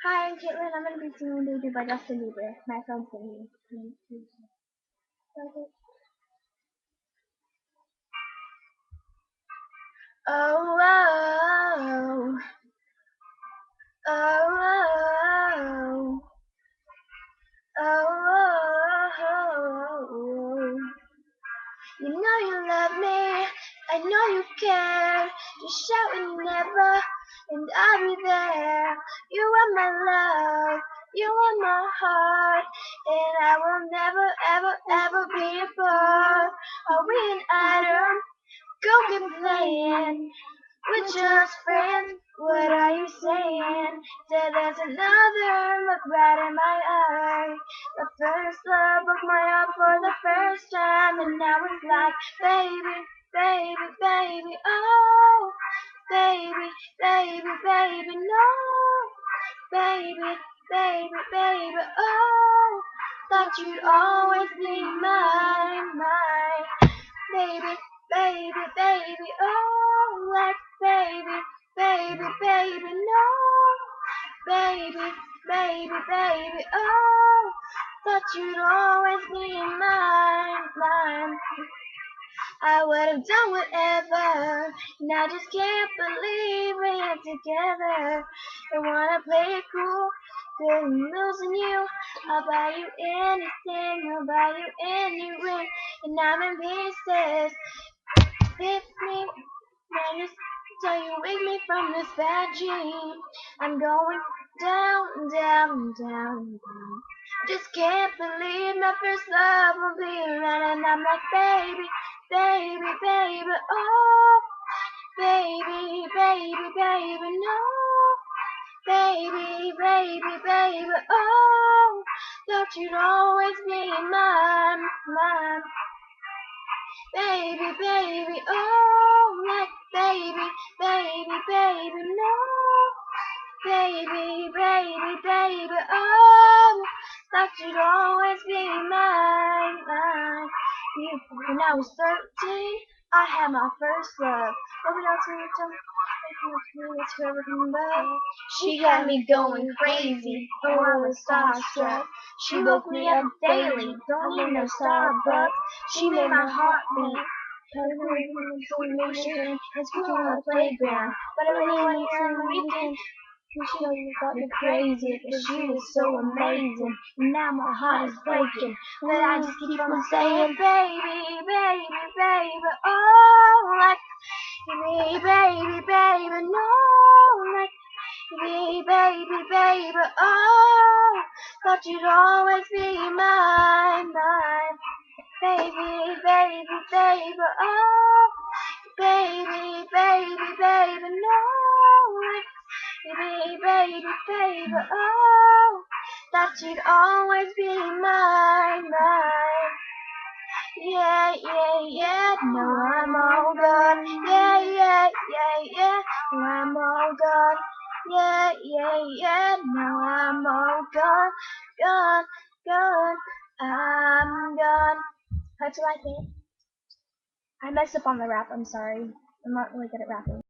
Hi, I'm Caitlin. I'm going to be singing Baby by Justin Bieber. My friend's singing. Oh, oh, oh, oh, oh. You know you love me. I know you care. Just shout when you never, and I'll be there. You are my love. You are my heart, and I will never, ever, ever be apart. Are we an item? Go get playing. We're just friends. What are you saying? Said there's another look right in my eye. The first love broke my heart for the first time, and now it's like, baby, baby, baby, oh, baby, baby, baby, no, baby, baby, baby, oh, thought you'd always be mine, mine, baby, baby, baby, oh, like baby, baby, baby, no, baby, baby, baby, oh, thought you'd always be mine, mine. I would have done whatever, and I just can't believe we're together. I wanna play it cool, good and losing you. I'll buy you anything, I'll buy you any ring, and I'm in pieces. Hit me, man, just till you wake me from this bad dream. I'm going down, down, down, down. Just can't believe my first love will be around, and I'm like, baby, baby, baby, oh, baby, baby, baby, no, baby, baby, baby, oh, thought you'd always be mine, mine, baby, baby, oh, like baby, baby, baby, no, baby, baby, baby, oh, thought you'd always be mine, mine. When I was 13, I had my first love. Nobody else really told me it's forever coming back. She got me going crazy. Oh, I was starstruck. She woke me up daily. Don't need no Starbucks. She made my heart beat. Information is put on the playground, but I really want to hear weekend. She thought me crazy, cause she was so amazing. And now my heart is breaking, but I just keep on saying, baby, baby, baby, oh, like me, baby, baby, no, like me, baby, baby, oh, thought you'd always be mine, mine, baby, baby, baby, oh, baby, baby, baby, no, like baby, baby, baby, oh, that you'd always be mine, mine. Yeah, yeah, yeah, no, I'm all gone. Yeah, yeah, yeah, yeah, no, I'm all gone. Yeah, yeah, yeah, no, I'm all gone, gone, gone, I'm gone. How'd you like it? I messed up on the rap, I'm sorry. I'm not really good at rapping.